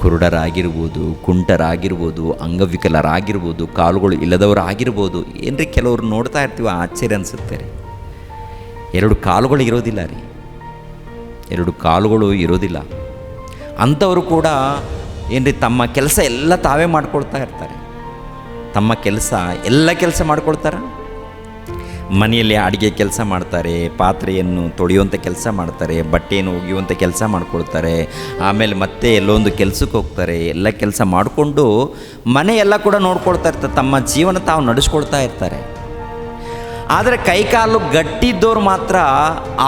ಕುರುಡರಾಗಿರ್ಬೋದು, ಕುಂಟರಾಗಿರ್ಬೋದು, ಅಂಗವಿಕಲರಾಗಿರ್ಬೋದು, ಕಾಲುಗಳು ಇಲ್ಲದವರಾಗಿರ್ಬೋದು. ಏನ್ರಿ ಕೆಲವ್ರು ನೋಡ್ತಾ ಇರ್ತೀವಿ, ಆಶ್ಚರ್ಯ ಅನಿಸುತ್ತೆ ರೀ. 2 ಕಾಲುಗಳು ಇರೋದಿಲ್ಲ ರೀ, 2 ಕಾಲುಗಳು ಇರೋದಿಲ್ಲ. ಅಂಥವರು ಕೂಡ ಏನ್ರಿ ತಮ್ಮ ಕೆಲಸ ಎಲ್ಲ ತಾವೇ ಮಾಡ್ಕೊಳ್ತಾ ಇರ್ತಾರೆ. ತಮ್ಮ ಕೆಲಸ ಎಲ್ಲ ಕೆಲಸ ಮಾಡ್ಕೊಳ್ತಾರೆ. ಮನೆಯಲ್ಲಿ ಅಡುಗೆ ಕೆಲಸ ಮಾಡ್ತಾರೆ, ಪಾತ್ರೆಯನ್ನು ತೊಳೆಯುವಂಥ ಕೆಲಸ ಮಾಡ್ತಾರೆ, ಬಟ್ಟೆಯನ್ನು ಒಗೆಯುವಂಥ ಕೆಲಸ ಮಾಡ್ಕೊಳ್ತಾರೆ. ಆಮೇಲೆ ಮತ್ತೆ ಎಲ್ಲೊಂದು ಕೆಲಸಕ್ಕೆ ಹೋಗ್ತಾರೆ. ಎಲ್ಲ ಕೆಲಸ ಮಾಡಿಕೊಂಡು ಮನೆ ಎಲ್ಲ ಕೂಡ ನೋಡ್ಕೊಳ್ತಾ ಇರ್ತಾರೆ. ತಮ್ಮ ಜೀವನ ತಾವು ನಡೆಸ್ಕೊಳ್ತಾ ಇರ್ತಾರೆ. ಆದರೆ ಕೈಕಾಲು ಗಟ್ಟಿ ಇದ್ದವ್ರು ಮಾತ್ರ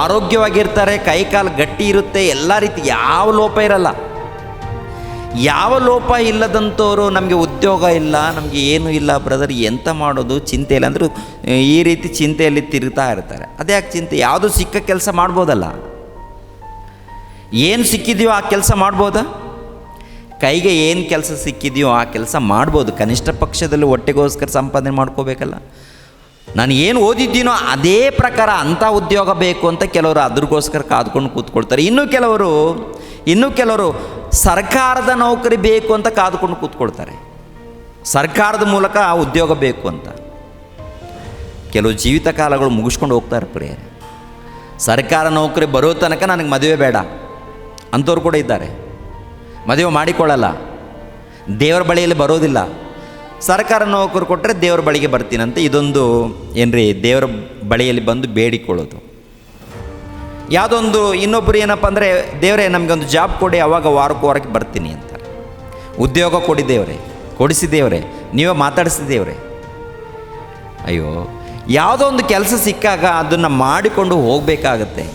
ಆರೋಗ್ಯವಾಗಿರ್ತಾರೆ. ಕೈಕಾಲು ಗಟ್ಟಿ ಇರುತ್ತೆ, ಎಲ್ಲ ರೀತಿ ಯಾವ ಲೋಪ ಇರಲ್ಲ. ಯಾವ ಲೋಪ ಇಲ್ಲದಂಥವ್ರು ನಮಗೆ ಉದ್ಯೋಗ ಇಲ್ಲ, ನಮಗೆ ಏನೂ ಇಲ್ಲ ಬ್ರದರ್, ಎಂತ ಮಾಡೋದು, ಚಿಂತೆ ಇಲ್ಲ ಅಂದರೂ ಈ ರೀತಿ ಚಿಂತೆಯಲ್ಲಿ ತಿರುಗ್ತಾ ಇರ್ತಾರೆ. ಅದೇ ಯಾಕೆ ಚಿಂತೆ? ಯಾವುದು ಸಿಕ್ಕ ಕೆಲಸ ಮಾಡ್ಬೋದಲ್ಲ. ಏನು ಸಿಕ್ಕಿದೆಯೋ ಆ ಕೆಲಸ ಮಾಡ್ಬೋದಾ? ಕೈಗೆ ಏನು ಕೆಲಸ ಸಿಕ್ಕಿದೆಯೋ ಆ ಕೆಲಸ ಮಾಡ್ಬೋದು. ಕನಿಷ್ಠ ಪಕ್ಷದಲ್ಲಿ ಹೊಟ್ಟೆಗೋಸ್ಕರ ಸಂಪಾದನೆ ಮಾಡ್ಕೋಬೇಕಲ್ಲ. ನಾನು ಏನು ಓದಿದ್ದೀನೋ ಅದೇ ಪ್ರಕಾರ ಅಂಥ ಉದ್ಯೋಗ ಬೇಕು ಅಂತ ಕೆಲವರು ಅದ್ರಗೋಸ್ಕರ ಕಾದ್ಕೊಂಡು ಕೂತ್ಕೊಳ್ತಾರೆ. ಇನ್ನೂ ಕೆಲವರು ಸರ್ಕಾರದ ನೌಕರಿ ಬೇಕು ಅಂತ ಕಾದ್ಕೊಂಡು ಕೂತ್ಕೊಳ್ತಾರೆ. ಸರ್ಕಾರದ ಮೂಲಕ ಆ ಉದ್ಯೋಗ ಬೇಕು ಅಂತ ಕೆಲವು ಜೀವಿತ ಕಾಲಗಳು ಮುಗಿಸ್ಕೊಂಡು ಹೋಗ್ತಾ ಇರ್ತಾರೆ. ಸರ್ಕಾರ ನೌಕರಿ ಬರೋ ತನಕ ನನಗೆ ಮದುವೆ ಬೇಡ ಅಂಥವ್ರು ಕೂಡ ಇದ್ದಾರೆ. ಮದುವೆ ಮಾಡಿಕೊಳ್ಳಲ್ಲ, ದೇವರ ಬಳಿಯಲ್ಲಿ ಬರೋದಿಲ್ಲ. ಸರ್ಕಾರ ನೌಕರಿ ಕೊಟ್ಟರೆ ದೇವರ ಬಳಿಗೆ ಬರ್ತೀನಂತೆ. ಇದೊಂದು ಏನ್ರಿ, ದೇವರ ಬಳಿಯಲ್ಲಿ ಬಂದು ಬೇಡಿಕೊಳ್ಳೋದು. ಯಾವುದೊಂದು ಇನ್ನೊಬ್ಬರು ಏನಪ್ಪ ಅಂದರೆ, ದೇವರೇ ನಮಗೊಂದು ಜಾಬ್ ಕೊಡಿ, ಅವಾಗ ವಾರಕ್ಕೆ ಬರ್ತೀನಿ ಅಂತಾರೆ. ಉದ್ಯೋಗ ಕೊಡಿ ದೇವರೇ, ಕೊಡಿಸಿ ದೇವರೇ, ನೀವೇ ಮಾತಾಡಿಸಿ ದೇವರೇ. ಅಯ್ಯೋ, ಯಾವುದೋ ಒಂದು ಕೆಲಸ ಸಿಕ್ಕಾಗ ಅದನ್ನು ಮಾಡಿಕೊಂಡು ಹೋಗಬೇಕಾಗತ್ತೆ.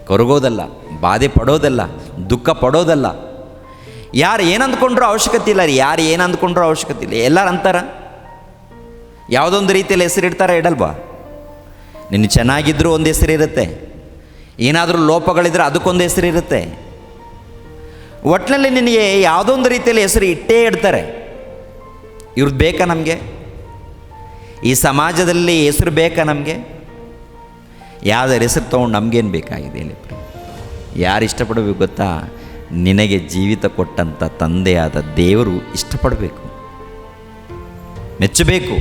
ಕೊರಗೋದಲ್ಲ, ಬಾಧೆ ಪಡೋದಲ್ಲ, ದುಃಖ ಪಡೋದಲ್ಲ. ಯಾರು ಏನು ಅಂದ್ಕೊಂಡ್ರೂ ಅವಶ್ಯಕತೆ ಇಲ್ಲ ರೀ. ಯಾರು ಏನು ಅಂದ್ಕೊಂಡ್ರೂ ಅವಶ್ಯಕತೆ ಇಲ್ಲ. ಎಲ್ಲರೂ ಅಂತಾರ, ಯಾವುದೊಂದು ರೀತಿಯಲ್ಲಿ ಹೆಸರಿಡ್ತಾರೆ, ಇಡಲ್ವಾ? ನಿನ್ನ ಚೆನ್ನಾಗಿದ್ದರೂ ಒಂದು ಹೆಸರಿರುತ್ತೆ, ಏನಾದರೂ ಲೋಪಗಳಿದ್ರೆ ಅದಕ್ಕೊಂದು ಹೆಸರಿರುತ್ತೆ. ಒಟ್ಟಿನಲ್ಲಿ ನಿನಗೆ ಯಾವುದೊಂದು ರೀತಿಯಲ್ಲಿ ಹೆಸರು ಇಟ್ಟೇ ಇಡ್ತಾರೆ. ಇವ್ರದ್ದು ಬೇಕಾ ನಮಗೆ? ಈ ಸಮಾಜದಲ್ಲಿ ಹೆಸರು ಬೇಕಾ ನಮಗೆ? ಯಾವ್ದಾರ ಹೆಸರು ತೊಗೊಂಡು ನಮಗೇನು ಬೇಕಾಗಿದೆ ಹೇಳಿ? ಯಾರು ಇಷ್ಟಪಡಬೇಕು ಗೊತ್ತಾ? ನಿನಗೆ ಜೀವಿತ ಕೊಟ್ಟಂಥ ತಂದೆಯಾದ ದೇವರು ಇಷ್ಟಪಡಬೇಕು, ಮೆಚ್ಚಬೇಕು.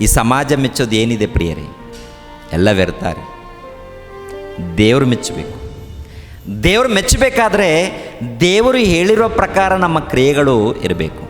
ಈ ಸಮಾಜ ಮೆಚ್ಚೋದು ಏನಿದೆ ಪ್ರಿಯರೇ? ಎಲ್ಲ ವ್ಯರ್ತಾರೆ. ದೇವರು ಮೆಚ್ಚಬೇಕು. ದೇವರು ಮೆಚ್ಚಬೇಕಾದ್ರೆ ದೇವರು ಹೇಳಿರೋ ಪ್ರಕಾರ ನಮ್ಮ ಕ್ರಿಯೆಗಳು ಇರಬೇಕು.